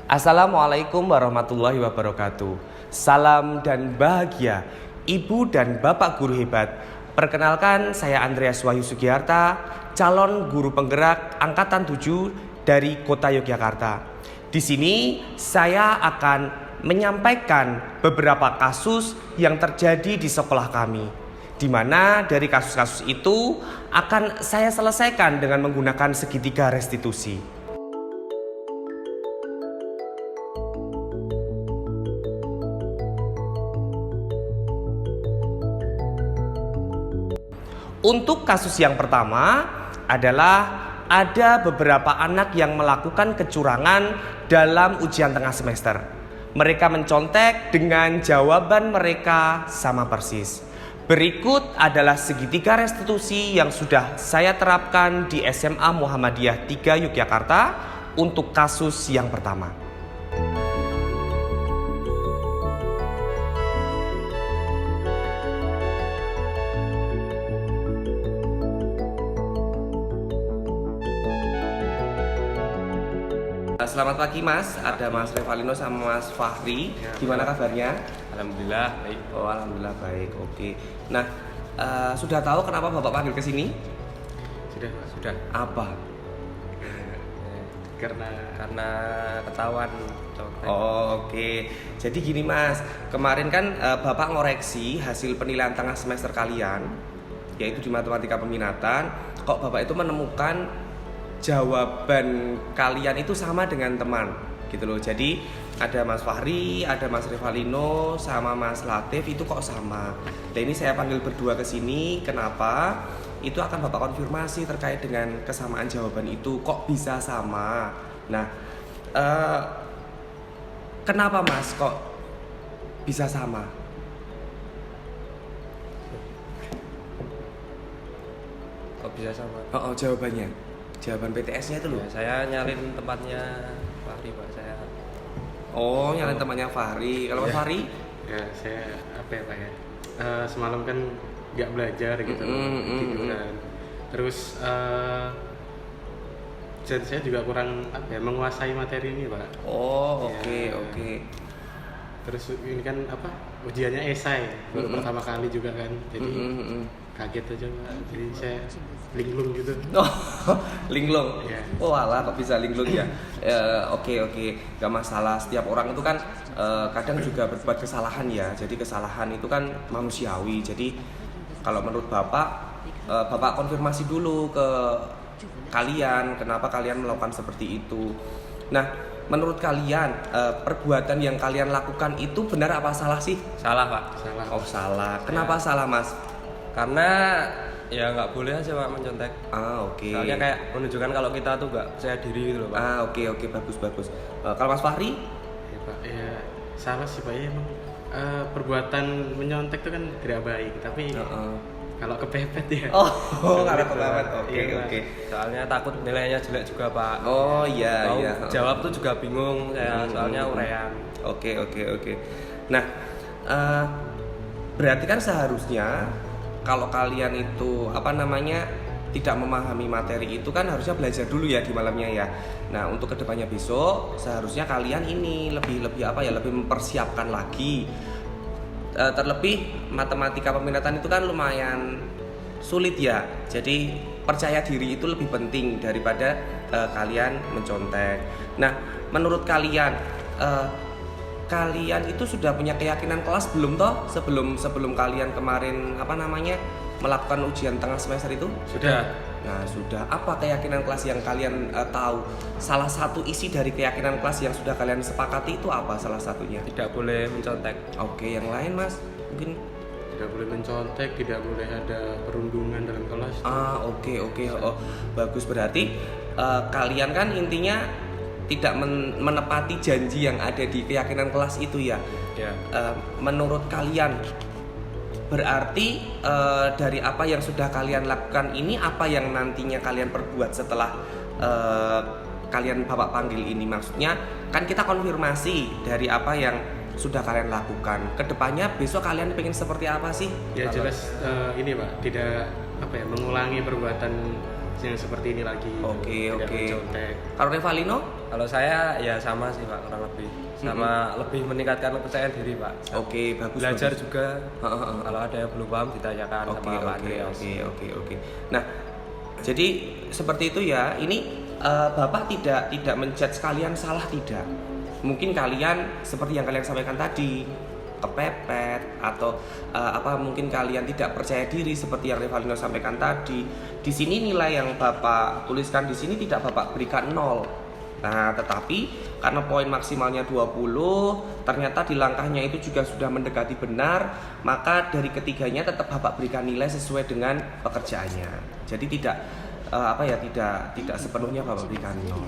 Assalamualaikum warahmatullahi wabarakatuh. Salam dan bahagia Ibu dan Bapak guru hebat. Perkenalkan, saya Andreas Wahyu Sugiharta, calon guru penggerak angkatan 7 dari Kota Yogyakarta. Di sini saya akan menyampaikan beberapa kasus yang terjadi di sekolah kami, di mana dari kasus-kasus itu akan saya selesaikan dengan menggunakan segitiga restitusi. Untuk kasus yang pertama adalah ada beberapa anak yang melakukan kecurangan dalam ujian tengah semester. Mereka mencontek dengan jawaban mereka sama persis. Berikut adalah segitiga restitusi yang sudah saya terapkan di SMA Muhammadiyah 3 Yogyakarta untuk kasus yang pertama. Selamat pagi Mas, ada Mas Revalino sama Mas Fahri. Gimana kabarnya? Alhamdulillah baik. Oh, alhamdulillah baik. Oke. Nah, sudah tahu kenapa Bapak panggil ke sini? Sudah. Apa? Karena ketahuan contek. Oh, oke. Jadi gini Mas, kemarin kan Bapak ngoreksi hasil penilaian tengah semester kalian, yaitu di matematika peminatan. Kok Bapak itu menemukan jawaban kalian itu sama dengan teman gitu loh. Jadi ada Mas Fahri, ada Mas Revalino sama Mas Latif itu kok sama. Nah, ini saya panggil berdua ke sini. Kenapa? Itu akan Bapak konfirmasi terkait dengan kesamaan jawaban itu kok bisa sama. Nah, kenapa Mas kok bisa sama? Kok bisa sama? Oh, jawabannya. Jawaban PTS-nya itu loh. Ya, saya nyalin tempatnya Fahri Pak. Oh, nyalain temannya Fahri. Kalau Mas Fahri? Ya, saya apa ya Pak ya? Semalam kan nggak belajar gitu, tiduran. Terus dan saya juga kurang menguasai materi ini Pak. Oh, oke, Ya. oke. Terus ini kan ujiannya esai baru pertama kali juga kan, jadi kaget aja Pak. Jadi saya linglung gitu. Oh, linglung. Ya. Oh, alah kok bisa linglung ya? Oke, gak masalah. Setiap orang itu kan kadang juga berbuat kesalahan ya. Jadi kesalahan itu kan manusiawi. Jadi kalau menurut Bapak konfirmasi dulu ke kalian, kenapa kalian melakukan seperti itu. Nah, menurut kalian perbuatan yang kalian lakukan itu benar apa salah sih? Salah Pak. Salah. Oh, salah. Kenapa salah Mas? Karena ya nggak boleh aja Pak mencontek. Oke. Soalnya kayak menunjukkan kalau kita tuh nggak percaya diri gitu loh Pak. Oke, bagus. Kalau Mas Fahri? Ya Pak, ya salah sih Pak ya emang. Perbuatan menyontek itu kan tidak baik, tapi kalau kepepet ya. Oh, kalau Gitu, kepepet. Pak. Oke, Iya, Pak. oke. Soalnya takut nilainya jelek juga Pak. Oh, iya. Jawab tuh juga bingung saya, soalnya uraian. Oke. Nah, berarti kan seharusnya kalau kalian itu tidak memahami materi itu kan harusnya belajar dulu ya di malamnya ya. Nah, untuk kedepannya besok seharusnya kalian ini lebih mempersiapkan lagi. Terlebih matematika peminatan itu kan lumayan sulit ya. Jadi percaya diri itu lebih penting daripada kalian mencontek. Nah, menurut kalian kalian itu sudah punya keyakinan kelas belum toh sebelum kalian kemarin melakukan ujian tengah semester itu? Sudah. Nah, sudah. Apa keyakinan kelas yang kalian tahu? Salah satu isi dari keyakinan kelas yang sudah kalian sepakati itu apa salah satunya? Tidak boleh mencontek. Oke, yang lain Mas? Mungkin Tidak boleh mencontek, tidak boleh ada perundungan dalam kelas. Oke. Oh, bagus. Berarti kalian kan intinya tidak menepati janji yang ada di keyakinan kelas itu ya. Ya. Menurut kalian berarti dari apa yang sudah kalian lakukan ini, apa yang nantinya kalian perbuat setelah kalian Bapak panggil ini? Maksudnya kan kita konfirmasi dari apa yang sudah kalian lakukan. Kedepannya besok kalian pengen seperti apa sih? Ya jelas ini Pak, tidak mengulangi perbuatan yang seperti ini lagi. Oke, Tidak oke. mencontek. Kalau Revalino? Kalau saya ya sama sih Pak, kurang lebih. Sama lebih meningkatkan kepercayaan diri Pak. Oke, bagus. Belajar bagus. juga. Heeh. Kalau ada yang belum paham ditanyakan Oke, sama Pak oke, Andreas. oke. Nah, jadi seperti itu ya. Ini Bapak tidak menjudge kalian salah, tidak. Mungkin kalian seperti yang kalian sampaikan tadi, kepepet atau mungkin kalian tidak percaya diri seperti yang Revalino sampaikan tadi. Di sini nilai yang Bapak tuliskan di sini tidak Bapak berikan 0. Nah, tetapi karena poin maksimalnya 20, ternyata di langkahnya itu juga sudah mendekati benar, maka dari ketiganya tetap Bapak berikan nilai sesuai dengan pekerjaannya. Jadi tidak tidak sepenuhnya Bapak berikan 0.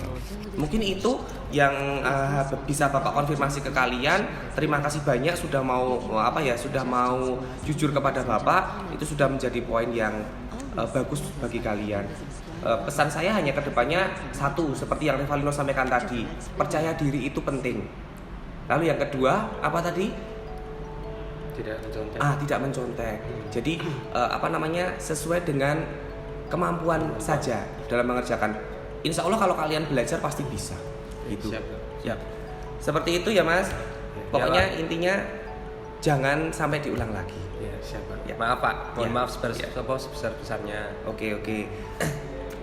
Mungkin itu yang bisa Bapak konfirmasi ke kalian. Terima kasih banyak sudah mau jujur kepada Bapak. Itu sudah menjadi poin yang bagus bagi kalian. Pesan saya hanya ke depannya satu, seperti yang Revalino sampaikan tadi, percaya diri itu penting. Lalu yang kedua, apa tadi? Tidak mencontek. Tidak mencontek. Jadi sesuai dengan kemampuan saja dalam mengerjakan. Insya Allah kalau kalian belajar pasti bisa. Gitu. Siap. Seperti itu ya Mas. Pokoknya intinya jangan sampai diulang lagi. Ya, siap Pak. Ya. Maaf Pak, mohon Ya. maaf sebesar-besarnya. Oke.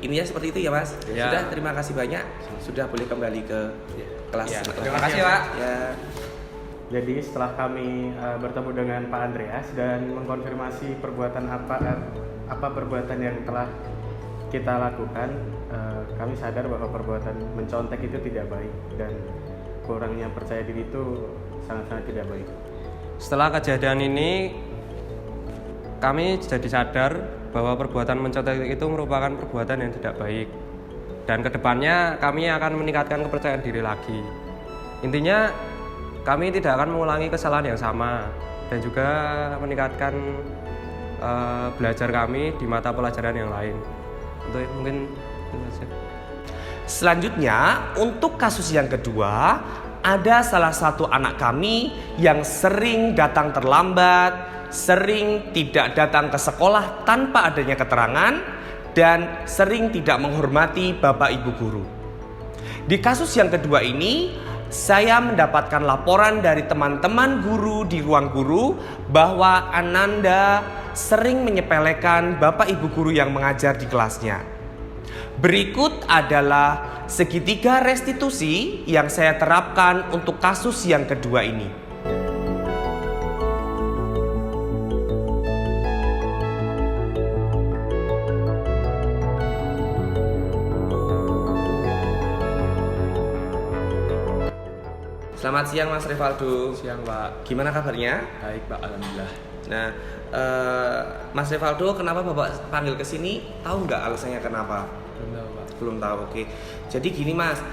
Intinya seperti itu ya Mas. Ya. Sudah, terima kasih banyak. Sudah boleh kembali ke kelas. Ya. Terima kasih Pak. Ya. Jadi setelah kami bertemu dengan Pak Andreas dan mengkonfirmasi perbuatan apa perbuatan yang telah kita lakukan, kami sadar bahwa perbuatan mencontek itu tidak baik dan kurangnya percaya diri itu sangat-sangat tidak baik. Setelah kejadian ini, kami jadi sadar bahwa perbuatan mencontek itu merupakan perbuatan yang tidak baik. Dan kedepannya kami akan meningkatkan kepercayaan diri lagi. Intinya kami tidak akan mengulangi kesalahan yang sama dan juga meningkatkan belajar kami di mata pelajaran yang lain. Untuk mungkin itu saja. Selanjutnya, untuk kasus yang kedua, ada salah satu anak kami yang sering datang terlambat, sering tidak datang ke sekolah tanpa adanya keterangan, dan sering tidak menghormati bapak ibu guru. Di kasus yang kedua ini, saya mendapatkan laporan dari teman-teman guru di ruang guru bahwa Ananda sering menyepelekan bapak ibu guru yang mengajar di kelasnya. Berikut adalah segitiga restitusi yang saya terapkan untuk kasus yang kedua ini. Selamat siang Mas Revaldo. Siang Pak. Gimana kabarnya? Baik Pak, alhamdulillah. Nah, Mas Revaldo, kenapa Bapak panggil ke sini? Tahu nggak alasannya kenapa? Belum tahu Pak. Belum tahu, oke. Jadi gini Mas,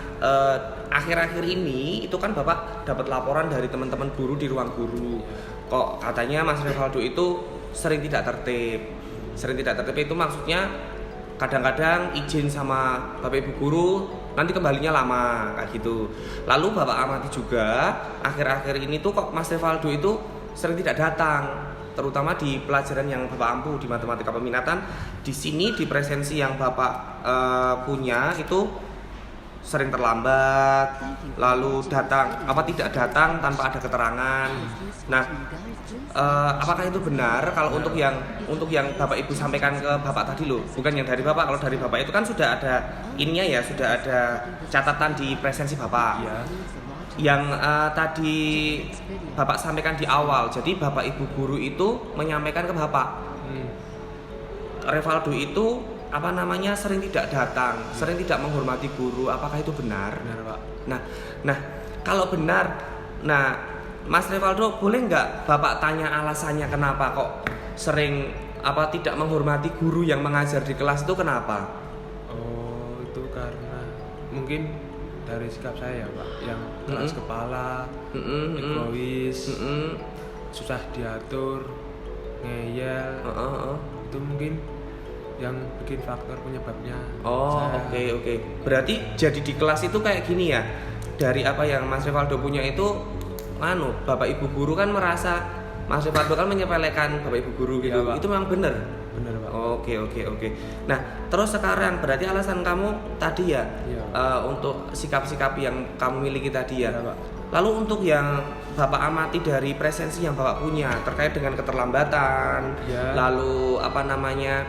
akhir-akhir ini itu kan Bapak dapat laporan dari teman-teman guru di ruang guru. Kok katanya Mas Revaldo itu sering tidak tertib. Sering tidak tertib itu maksudnya kadang-kadang izin sama Bapak Ibu guru, nanti kembalinya lama kayak gitu. Lalu Bapak amati juga akhir-akhir ini tuh kok Mas Revaldo itu sering tidak datang, terutama di pelajaran yang Bapak ampuh di matematika peminatan. Di sini di presensi yang Bapak punya itu sering terlambat, lalu datang tidak datang tanpa ada keterangan. Nah, apakah itu benar? Kalau untuk yang Bapak Ibu sampaikan ke Bapak tadi loh, bukan yang dari Bapak. Kalau dari Bapak itu kan sudah ada ininya ya, sudah ada catatan di presensi Bapak. Iya. Yang tadi Bapak sampaikan di awal. Jadi Bapak Ibu guru itu menyampaikan ke Bapak, Revaldo itu sering tidak datang, sering tidak menghormati guru. Apakah itu benar? Benar Pak. Nah, kalau benar, Mas Revaldo boleh nggak Bapak tanya alasannya kenapa kok sering tidak menghormati guru yang mengajar di kelas itu kenapa? Oh, itu karena mungkin dari sikap saya ya Pak, yang keras kepala, egois, susah diatur, ngeyel. Itu mungkin yang bikin faktor penyebabnya. Oh, oke. Berarti jadi di kelas itu kayak gini ya. Dari apa yang Mas Revaldo punya itu Bapak Ibu guru kan merasa Mas Revaldo kan menyepelekan Bapak Ibu guru gitu. Iya, Pak. Itu memang benar. bener Pak. Oke. Nah, terus sekarang berarti alasan kamu tadi ya, Iya. untuk sikap-sikap yang kamu miliki tadi ya. Iya, Pak. Lalu untuk yang Bapak amati dari presensi yang Bapak punya terkait dengan keterlambatan, Iya. lalu apa namanya,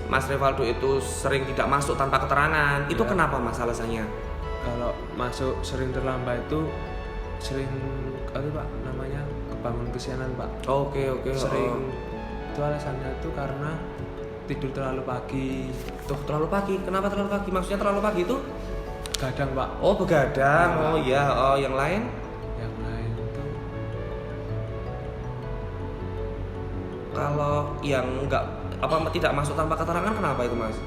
Mas Rivaldo itu sering tidak masuk tanpa keterangan, itu Iya. kenapa Mas alasannya? Kalau masuk sering terlambat itu sering apa Pak namanya kebangun kesianan Pak. Oke. Sering itu alasannya itu karena tidur terlalu pagi. Tuh terlalu pagi. Kenapa terlalu pagi? Maksudnya terlalu pagi itu? Kadang Pak. Oh begadang. Oh iya. Oh yang lain? Yang lain itu Kalau yang enggak tidak masuk tanpa keterangan kenapa itu Mas?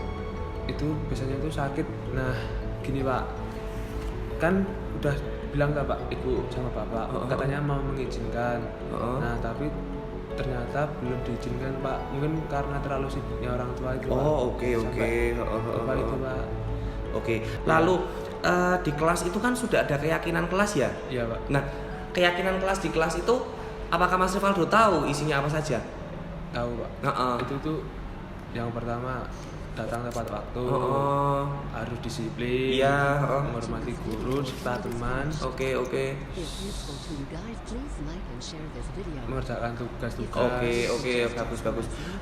itu biasanya itu sakit. Nah gini Pak, kan udah bilang nggak Pak ibu sama bapak katanya mau mengizinkan. Nah tapi ternyata belum diizinkan Pak, mungkin karena terlalu sibuknya orang tua itu Pak. Oh oke. Sampai lupa itu Pak. Oke. Lalu di kelas itu kan sudah ada keyakinan kelas ya? Iya Pak. Nah keyakinan kelas di kelas itu apakah Mas Rivaldo tahu isinya apa saja? Tahu Pak. Itu tuh yang pertama datang tepat waktu, harus disiplin, Iya, menghormati guru serta teman, Oke. If useful to you guys, please like and share this video. mengerjakan tugas-tugas. Oke, bagus.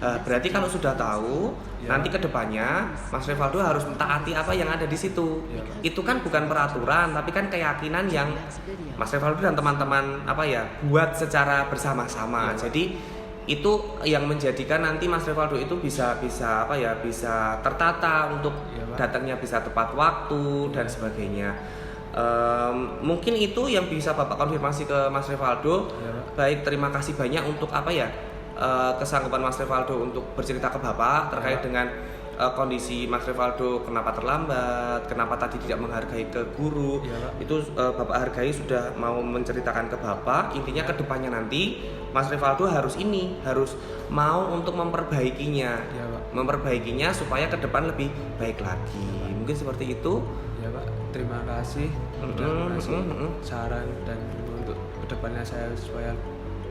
Berarti kalau sudah tahu, Ya. nanti kedepannya Mas Rivaldo harus mentaati apa yang ada di situ. Ya. Itu kan bukan peraturan, tapi kan keyakinan yang Next video. Mas Rivaldo dan teman-teman buat secara bersama-sama. Ya. Jadi itu yang menjadikan nanti Mas Rivaldo itu bisa tertata untuk Ya, Pak. datangnya bisa tepat waktu dan sebagainya. Mungkin itu yang bisa Bapak konfirmasi ke Mas Rivaldo. Ya, Pak. Baik, terima kasih banyak untuk kesanggupan Mas Rivaldo untuk bercerita ke Bapak terkait Ya. dengan kondisi Mas Rivaldo, kenapa terlambat, kenapa tadi tidak menghargai ke guru. Ya, Pak. Itu Bapak hargai sudah mau menceritakan ke Bapak. Intinya ke depannya nanti Mas Rivaldo harus mau untuk memperbaikinya. Ya, Pak. Memperbaikinya supaya ke depan lebih baik lagi. Mungkin seperti itu. Ya Pak, terima kasih sudah ngasih saran dan untuk kedepannya saya supaya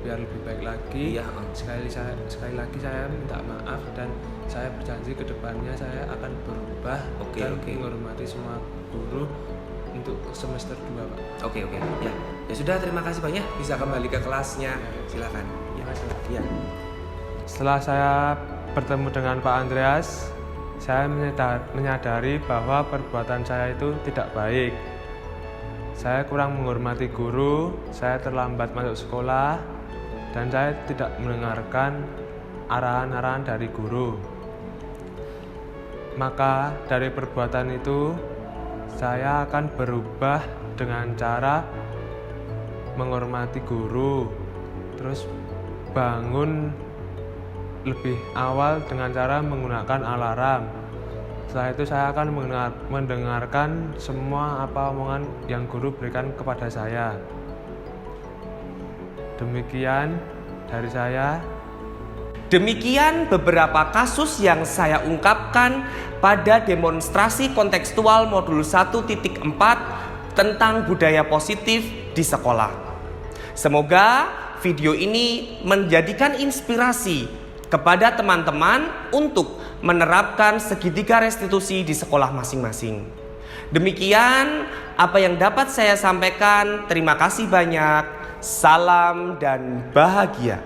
biar lebih baik lagi. Iya. Sekali lagi saya minta maaf dan saya berjanji kedepannya saya akan berubah dan menghormati semua guru untuk semester 2 Pak. Oke. Ya sudah, terima kasih banyak. Bisa kembali ke kelasnya. Silakan. Ya. Ya. Setelah saya bertemu dengan Pak Andreas, saya menyadari bahwa perbuatan saya itu tidak baik. Saya kurang menghormati guru, saya terlambat masuk sekolah, dan saya tidak mendengarkan arahan-arahan dari guru. Maka dari perbuatan itu, saya akan berubah dengan cara menghormati guru, terus bangun lebih awal dengan cara menggunakan alarm. Setelah itu saya akan mendengarkan semua apa omongan yang guru berikan kepada saya. Demikian dari saya. Demikian beberapa kasus yang saya ungkapkan pada demonstrasi kontekstual modul 1.4 tentang budaya positif di sekolah. Semoga video ini menjadikan inspirasi kepada teman-teman untuk menerapkan segitiga restitusi di sekolah masing-masing. Demikian apa yang dapat saya sampaikan. Terima kasih banyak. Salam dan bahagia.